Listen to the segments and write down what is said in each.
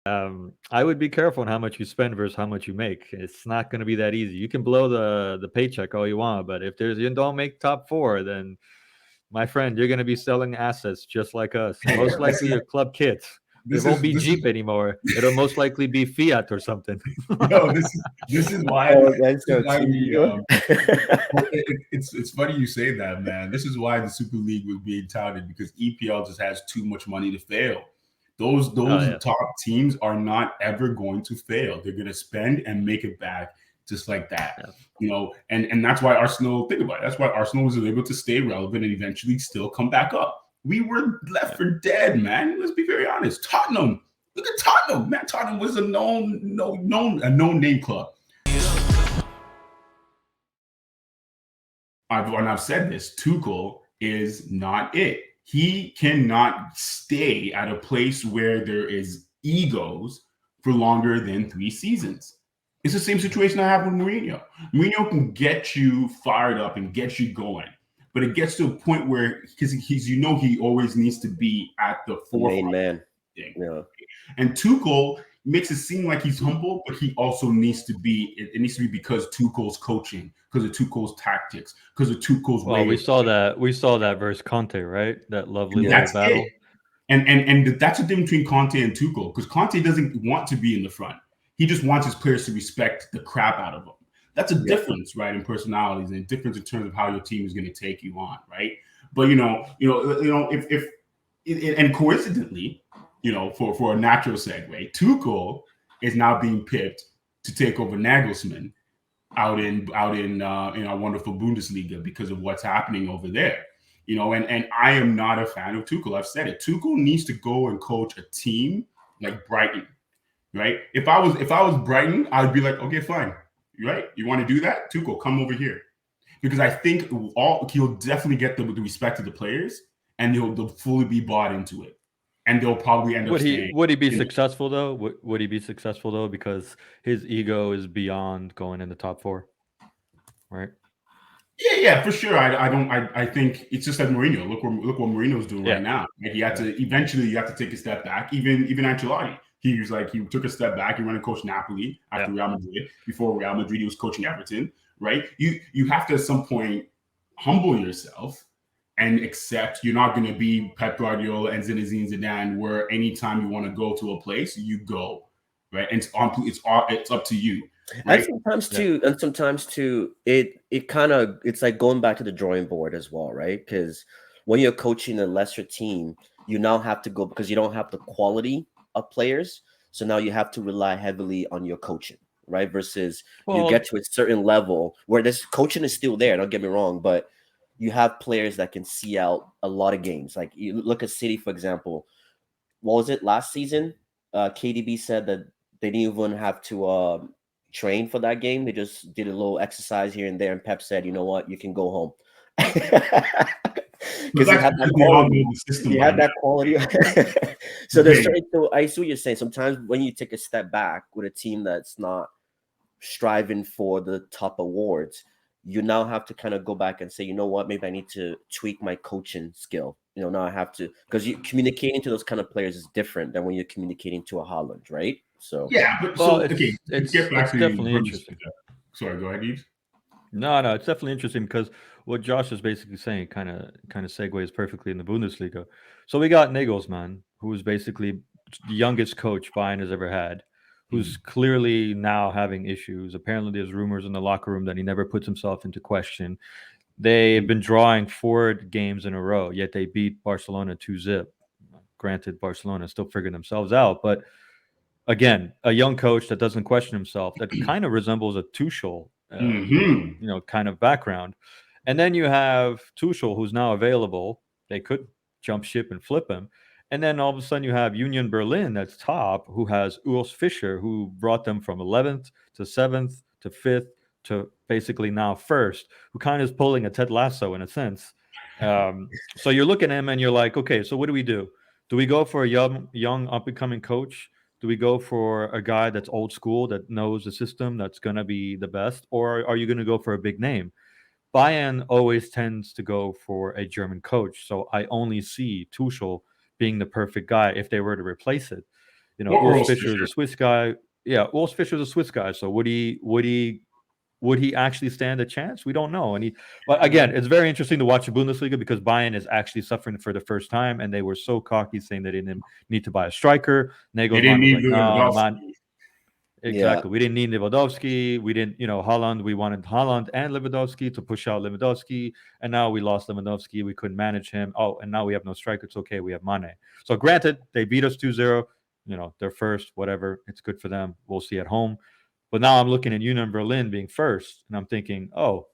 I would be careful on how much you spend versus how much you make. It's not going to be that easy. You can blow the paycheck all you want, but if there's you don't make top four, then my friend, you're going to be selling assets just like us. Hey, Most likely your club kit. It this won't is be this is Jeep anymore. It'll most likely be Fiat or something. yo, this is why Oh, that's this is so why we true. well, it's funny you say that, man. This is why the Super League was being touted because EPL just has too much money to fail. Oh Those yeah. top teams are not ever going to fail. They're going to spend and make it back just like that. Yeah. And that's why Arsenal, think about it. That's why Arsenal was able to stay relevant and eventually still come back up. We were left for dead, man. Let's be very honest. Tottenham, look at Tottenham, man. Tottenham was a known name club. I've said this. Tuchel is not it. He cannot stay at a place where there is egos for longer than 3 seasons. It's the same situation I have with Mourinho. Mourinho can get you fired up and get you going, but it gets to a point where because he always needs to be at the forefront. Main man. Thing. Yeah. And Tuchel makes it seem like he's humble, but he also needs to be. It needs to be because Tuchel's coaching, because of Tuchel's tactics, because of Tuchel's way. Well, we saw that versus Conte, right? That lovely little That's battle. it. And that's the difference between Conte and Tuchel, because Conte doesn't want to be in the front. He just wants his players to respect the crap out of him. That's a difference, right, in personalities and a difference in terms of how your team is going to take you on, right? But if and coincidentally, for a natural segue, Tuchel is now being picked to take over Nagelsmann out in our wonderful Bundesliga because of what's happening over there. And I am not a fan of Tuchel. I've said it. Tuchel needs to go and coach a team like Brighton, right? If I was Brighton, I'd be like, okay, fine, right? You want to do that, Tuchel, come over here, because I think he'll definitely get the respect of the players, and they'll fully be bought into it, and they'll probably end up staying. Would he be successful though? Would he be successful though? Because his ego is beyond going in the top four, right? Yeah, for sure. I think it's just like Mourinho. Look what Mourinho's doing right now. Like he had to eventually you have to take a step back. Even Ancelotti, he took a step back. He went and coached Napoli after Real Madrid. Before Real Madrid, he was coaching Everton. Right? You have to at some point humble yourself and accept you're not going to be Pep Guardiola and Zinedine Zidane, where anytime you want to go to a place, you go. Right? And it's up to you. Right? And sometimes too, it's like going back to the drawing board as well, right? Because when you're coaching a lesser team, you now have to go because you don't have the quality of players. So now you have to rely heavily on your coaching, right? Versus you get to a certain level where this coaching is still there. Don't get me wrong, but you have players that can see out a lot of games. Like you look at City, for example. What was it last season? KDB said that they didn't even have to train for that game. They just did a little exercise here and there, and Pep said, "You know what? You can go home." Because he had that quality. He had that quality. So there's certain. So I see what you're saying. Sometimes when you take a step back with a team that's not striving for the top awards, you now have to kind of go back and say, you know what? Maybe I need to tweak my coaching skill. Now I have to, because you communicating to those kind of players is different than when you're communicating to a Haaland, right? So yeah, but it's definitely interesting. Sorry, go ahead, Yves. No, it's definitely interesting because what Josh is basically saying kind of segues perfectly in the Bundesliga. So we got Nagelsmann, who is basically the youngest coach Bayern has ever had, who's clearly now having issues. Apparently, there's rumors in the locker room that he never puts himself into question. They've been drawing 4 games in a row, yet they beat Barcelona 2-0. Granted, Barcelona still figuring themselves out, but again, a young coach that doesn't question himself, that kind of resembles a Tuchel, kind of background. And then you have Tuchel, who's now available. They could jump ship and flip him. And then all of a sudden you have Union Berlin that's top, who has Urs Fischer, who brought them from 11th to 7th to 5th to basically now first, who kind of is pulling a Ted Lasso in a sense. So you're looking at him and you're like, okay, so what do we do? Do we go for a young up-and-coming coach? Do we go for a guy that's old school, that knows the system, that's going to be the best? Or are you going to go for a big name? Bayern always tends to go for a German coach. So I only see Tuchel being the perfect guy if they were to replace it. You know, Or Urs Urs Fischer is Fischer. a Swiss guy. Yeah, Urs Fischer is a Swiss guy. So would he actually stand a chance? We don't know. But again, it's very interesting to watch the Bundesliga because Bayern is actually suffering for the first time, and they were so cocky saying they didn't need to buy a striker. They didn't Nagelsmann was need like, "No, Lewandowski. man, exactly. We didn't need Lewandowski. We didn't, Holland. We wanted Holland and Lewandowski to push out Lewandowski, and now we lost Lewandowski. We couldn't manage him. Oh, and now we have no striker. It's okay. We have Mane. So granted, they beat us 2-0. They're first. Whatever. It's good for them. We'll see at home." But now I'm looking at Union Berlin being first, and I'm thinking, oh,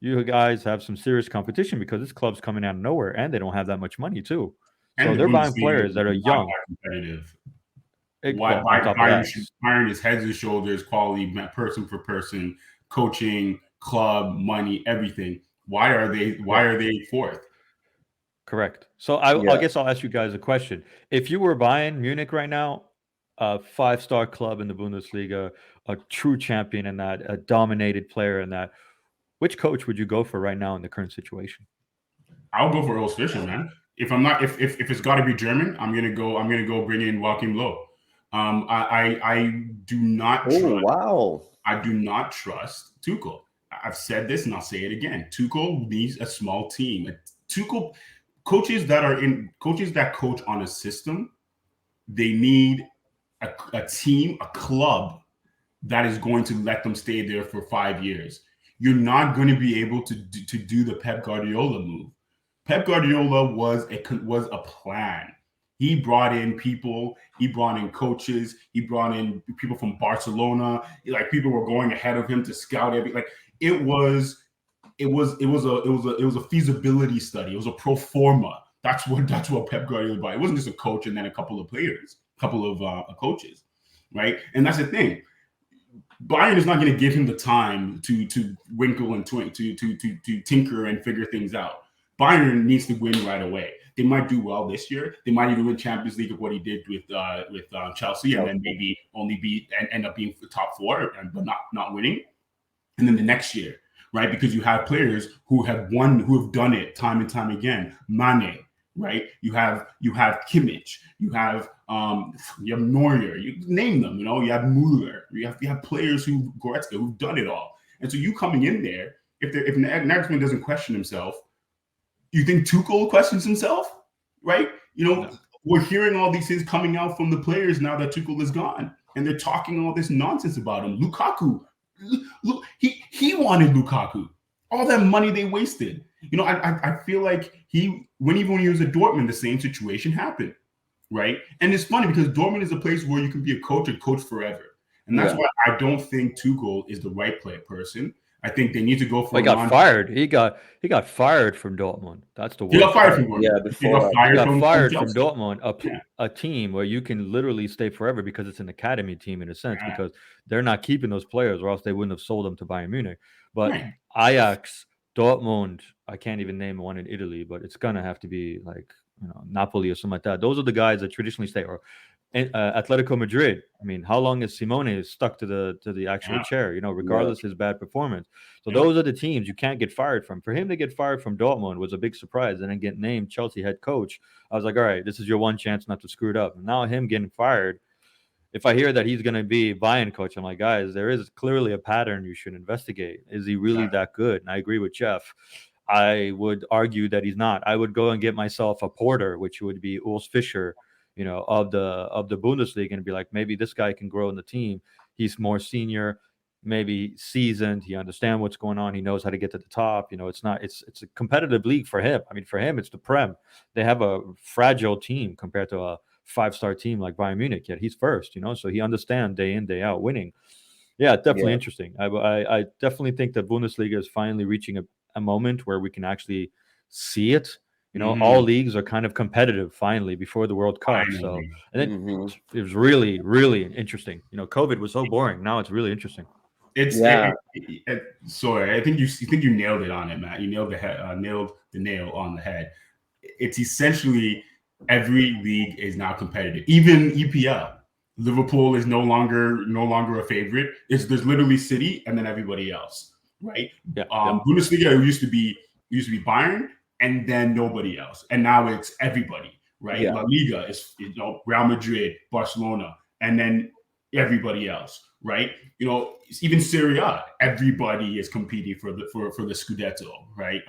you guys have some serious competition because this club's coming out of nowhere, and they don't have that much money too. So And the they're buying Bundesliga players that are is not young. that competitive. Well, on top of that, Bayern is heads and shoulders quality, person for person, coaching, club, money, everything. Why are they fourth? correct. So I guess I'll ask you guys a question. If you were buying Munich right now, a 5-star club in the Bundesliga, a true champion in that, a dominated player in that, which coach would you go for right now in the current situation? I'll go for Urs Fischer, man. If it's got to be German, I'm gonna go bring in Joachim Low. I do not. I do not trust Tuchel. I've said this and I'll say it again. Tuchel needs a small team. Coaches that coach on a system, they need a team, a club that is going to let them stay there for 5 years. You're not going to be able to do the Pep Guardiola move. Pep Guardiola was a plan. He brought in people. He brought in coaches. He brought in people from Barcelona. Like, people were going ahead of him to scout it was a feasibility study. It was a pro forma. That's what Pep Guardiola brought. It wasn't just a coach and then a couple of players, a couple of coaches, right? And that's the thing. Bayern is not going to give him the time to winkle and to tinker and figure things out. Bayern needs to win right away. They might do well this year. They might even win Champions League of what he did with Chelsea, and then maybe only end up being top 4, but not winning. And then the next year, right? Because you have players who have done it time and time again. Mane, right? You have Kimmich. You have Neuer. You name them. You have Müller. You have players Goretzka, who've done it all. And so you coming in there, if Nagelsmann doesn't question himself, you think Tuchel questions himself, right? No. We're hearing all these things coming out from the players now that Tuchel is gone, and they're talking all this nonsense about him. Lukaku, look, he wanted Lukaku. All that money they wasted. I feel like even when he was at Dortmund, the same situation happened, right? And it's funny because Dortmund is a place where you can be a coach and coach forever, and that's why I don't think Tuchel is the right person. I think they need to go for. He got fired. He got fired from Dortmund. That's the worst. He got fired from Dortmund. Yeah, before he got fired from Dortmund, a team where you can literally stay forever because it's an academy team in a sense, because they're not keeping those players, or else they wouldn't have sold them to Bayern Munich. But Ajax, Dortmund, I can't even name one in Italy, but it's gonna have to be like Napoli or something like that. Those are the guys that traditionally stay. Or Atletico Madrid. I mean, how long is Simone stuck to the actual chair? Regardless of his bad performance. So those are the teams you can't get fired from. For him to get fired from Dortmund was a big surprise, and then get named Chelsea head coach. I was like, all right, this is your one chance not to screw it up. And now him getting fired. If I hear that he's going to be Bayern coach, I'm like, guys, there is clearly a pattern you should investigate. Is he really that good? And I agree with Jeff. I would argue that he's not. I would go and get myself a porter, which would be Urs Fischer, of the Bundesliga, and be like, maybe this guy can grow in the team. He's more senior, maybe seasoned. He understands what's going on. He knows how to get to the top. It's a competitive league for him. I mean, for him, it's the Prem. They have a fragile team compared to a 5-star team like Bayern Munich. Yet he's first, so he understands day in, day out winning. Yeah, definitely interesting. I definitely think that Bundesliga is finally reaching a moment where we can actually see it. All leagues are kind of competitive finally before the World Cup. So, and it was really, really interesting. COVID was so boring. Now it's really interesting. Sorry, I think you nailed it on it, Matt. You nailed the nail on the head. It's essentially every league is now competitive. Even EPL, Liverpool is no longer a favorite. There's literally City and then everybody else, right? Yeah. Bundesliga, it used to be Bayern and then nobody else, and now it's everybody, right? La Liga is Real Madrid, Barcelona, and then everybody else, right? You know, even Serie A, everybody is competing for the Scudetto, right?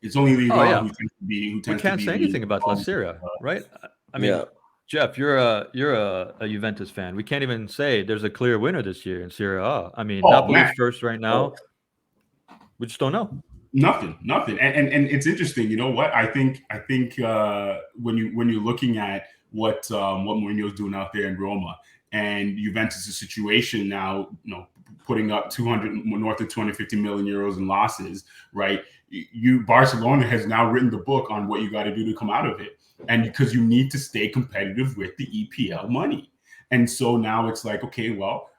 It's only Ligue 1 who tends to be we can't say anything about La Serie, right? I mean, Jeff, you're a Juventus fan. We can't even say there's a clear winner this year in Serie A. I mean, Napoli's first right now. We just don't know. Nothing. And it's interesting. You know what? I think when you're looking at what Mourinho's doing out there in Roma and Juventus' situation now, you know, putting up north of 250 million euros in losses, right? Barcelona has now written the book on what you got to do to come out of it. And because you need to stay competitive with the EPL money. And so now it's like, okay, well,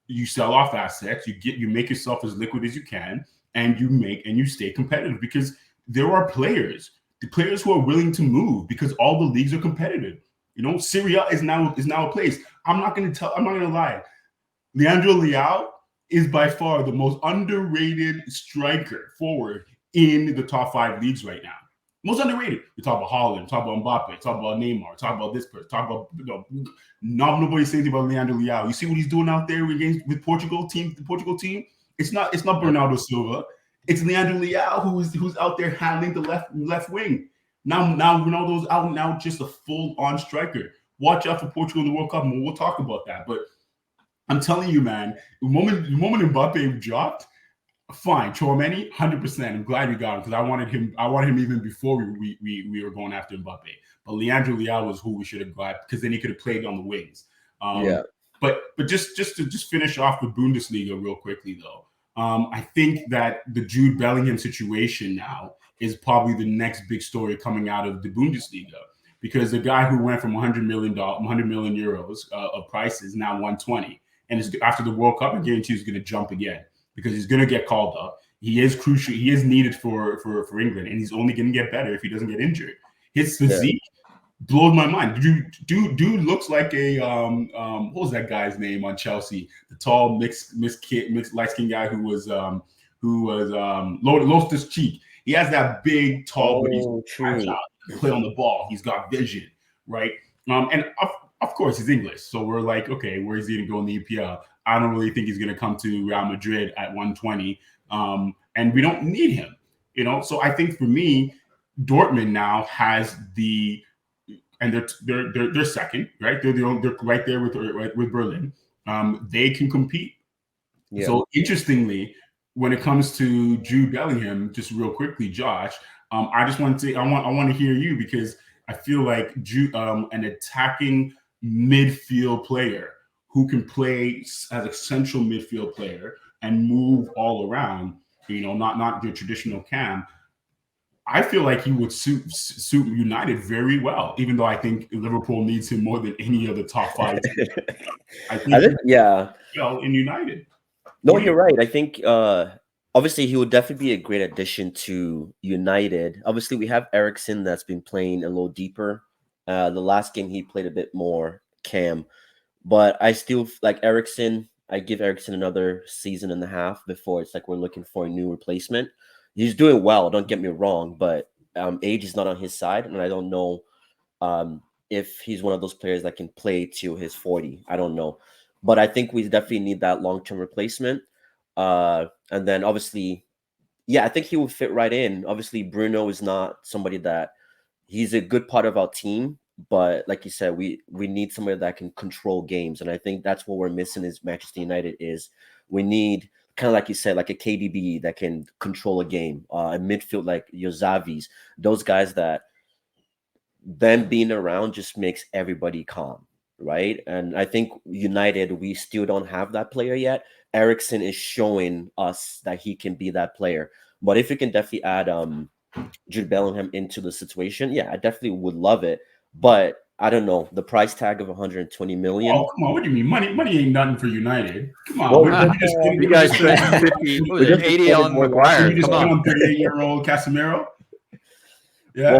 you sell off assets, you make yourself as liquid as you can, and you stay competitive, because there are the players who are willing to move because all the leagues are competitive. You know, Serie A is now a place. I'm not going to lie. Leandro Leao is by far the most underrated striker forward in the top 5 leagues right now. Most underrated. We talk about Haaland, talk about Mbappe, talk about Neymar, talk about this person, talk about nobody saying anything about Leandro Leao. You see what he's doing out there with the Portugal team. It's not Bernardo Silva. It's Leandro Leao who's out there handling the left wing. Now Ronaldo's out now, just a full-on striker. Watch out for Portugal in the World Cup, and we'll talk about that. But I'm telling you, man, the moment Mbappe dropped, fine. Tchouaméni, 100%. I'm glad we got him, because I wanted him even before we were going after Mbappe. But Leandro Leao was who we should have got, because then he could have played on the wings. But just to finish off with Bundesliga real quickly, though, I think that the Jude Bellingham situation now is probably the next big story coming out of the Bundesliga, because the guy who went from 100 million euros of prices now 120, and after the World Cup, I guarantee he's going to jump again, because he's going to get called up. He is crucial. He is needed for England, and he's only going to get better if he doesn't get injured. His physique blows my mind. Dude looks like a what was that guy's name on Chelsea? The tall mixed light skinned guy who was Loftus Cheek. He has that big, tall, but he's play on the ball. He's got vision, right? And of course he's English, so we're like, okay, where is he going to go in the EPL? I don't really think he's going to come to Real Madrid at 120, and we don't need him, you know. So I think for me, Dortmund now has and they're second, right? They're right there with Berlin. They can compete. Yeah. So interestingly, when it comes to Jude Bellingham, just real quickly, Josh, I want to hear you, because I feel like Jude, an attacking midfield player who can play as a central midfield player and move all around, you know, not your traditional cam. I feel like he would suit United very well, even though I think Liverpool needs him more than any of the top 5 teams. I think in United. No, you're right. I think obviously he would definitely be a great addition to United. Obviously, we have Eriksen that's been playing a little deeper. The last game he played a bit more cam, but I still like Eriksen. I give Eriksen another season and a half before it's like we're looking for a new replacement. He's doing well, don't get me wrong, but age is not on his side, and I don't know if he's one of those players that can play till he's 40. I don't know. But I think we definitely need that long-term replacement. And then obviously, I think he will fit right in. Obviously, Bruno is not somebody that he's a good part of our team, but like you said, we need somebody that can control games. And I think that's what we're missing is Manchester United is we need kind of like you said, like a KDB that can control a game, a midfield like your Xavis, those guys that them being around just makes everybody calm, right? And I think United, we still don't have that player yet. Eriksen is showing us that he can be that player. But if you can definitely add Jude Bellingham into the situation, I definitely would love it. But I don't know, the price tag of 120 million. Oh, come on. What do you mean? Money ain't nothing for United. Come on. Well, you guys spent 80 on Maguire. You just spent on 38-year-old Casemiro? Yeah.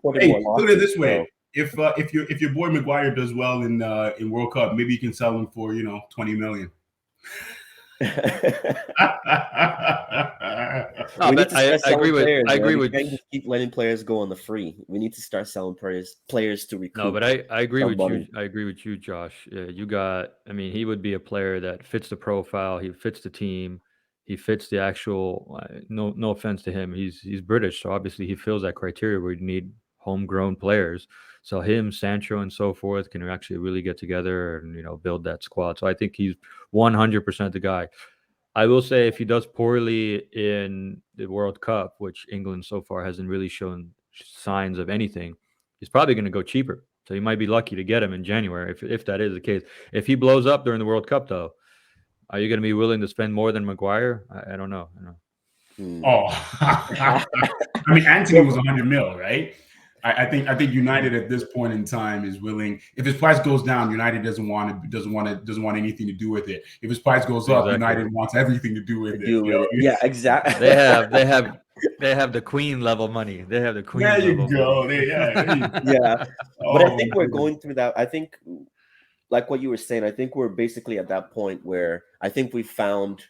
Well, hey, look at it this way. If your boy Maguire does well in World Cup, maybe you can sell him for, 20 million. No, We need but to start I agree selling with players, I man. agree We with can't just keep letting players go on the free. We need to start selling players to no, recoup but I agree some with you. money. I agree with you, Josh. I mean, he would be a player that fits the profile. He fits the team. He fits the actual. No offense to him. He's British, so obviously he fills that criteria where you need homegrown players. So him, Sancho, and so forth can actually really get together and build that squad. So I think he's 100% the guy. I will say if he does poorly in the World Cup, which England so far hasn't really shown signs of anything, he's probably going to go cheaper. So you might be lucky to get him in January if that is the case. If he blows up during the World Cup, though, are you going to be willing to spend more than Maguire? I don't know. Oh, I mean, Anthony was 100 mil, right? I think United at this point in time is willing. If his price goes down, United doesn't want anything to do with it. If his price goes up, United wants everything to do with it. Yeah, exactly. They have the Queen level money. They have the Queen There level you go. money. Yeah, but I think we're goodness. going through that. I think, like what you were saying, I think we're basically at that point where I think we found,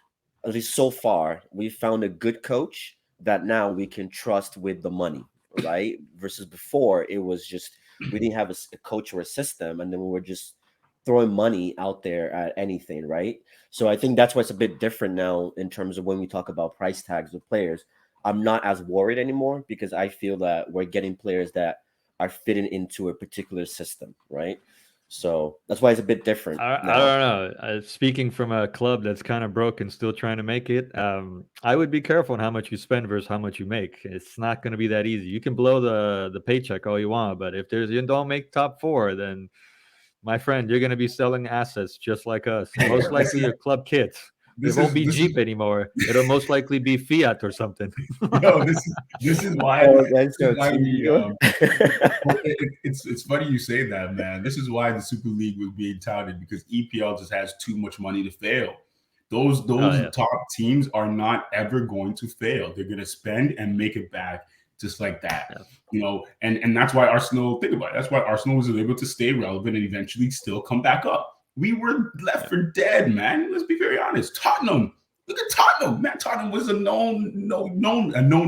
at least so far, we found a good coach that now we can trust with the money, right? Versus before, it was just we didn't have a coach or a system, and then we were just throwing money out there at anything, right? So I think that's why it's a bit different now in terms of when we talk about price tags with players. I'm not as worried anymore because I feel that we're getting players that are fitting into a particular system, right? So that's why it's a bit different I now. don't know. Speaking from a club that's kind of broke and still trying to make it, I would be careful on how much you spend versus how much you make. It's not going to be that easy. You can blow the paycheck all you want, but if you don't make top four, then my friend, you're going to be selling assets just like us. Most likely your club kit. It won't be Jeep anymore. It'll most likely be Fiat or something. This is why. Oh, that's This so is why cute. it's funny you say that, man. This is why the Super League was being touted because EPL just has too much money to fail. Those yeah. top teams are not ever going to fail. They're going to spend and make it back just like that. Yeah. And that's why Arsenal, think about it. That's why Arsenal was able to stay relevant and eventually still come back up. We were left for dead, man. Let's be very honest. Tottenham, look at Tottenham, man. Tottenham was a known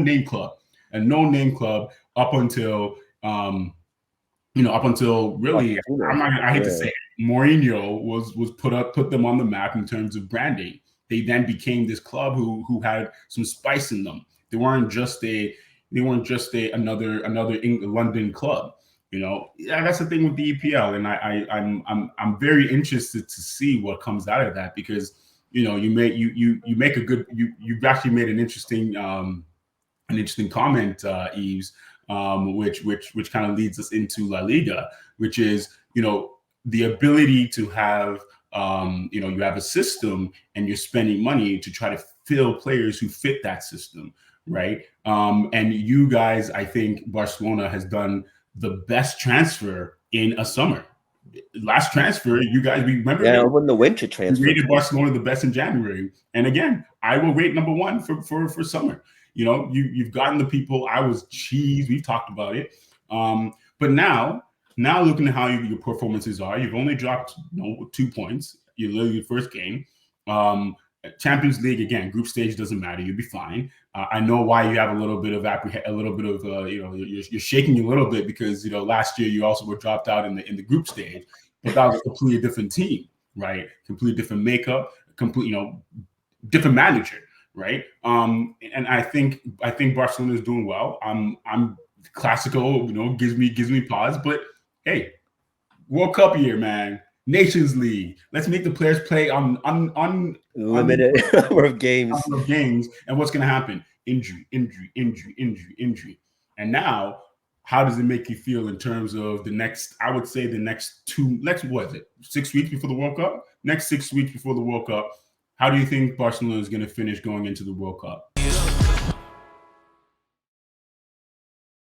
name club, up until up until really, I hate to say it, Mourinho was put them on the map in terms of branding. They then became this club who had some spice in them. They weren't just another London club. That's the thing with the EPL, and I'm very interested to see what comes out of that because you've actually made an interesting comment, Eves, which kind of leads us into La Liga, which is the ability to have you have a system and you're spending money to try to fill players who fit that system, right? And you guys, I think Barcelona has done the best transfer in a summer. Last transfer, you guys, remember? Yeah, when the winter transfer, we rated Barcelona the best in January, and again, I will rate number one for summer. You've gotten the people. I was cheese. We've talked about it, but now looking at how your performances are, you've only dropped 2 points. You lose your first game. Champions League again, group stage doesn't matter. You'll be fine. I know why you have a little bit of you're shaking a little bit because last year you also were dropped out in the group stage, but that was a completely different team, right? Completely different makeup, different manager, right? And I think Barcelona is doing well. I'm classical, gives me pause, but hey, World Cup year, man. Nations League. Let's make the players play on limited number of games. And what's going to happen? Injury. And now, how does it make you feel in terms of the next? I would say the next 6 weeks before the World Cup. Next 6 weeks before the World Cup. How do you think Barcelona is going to finish going into the World Cup?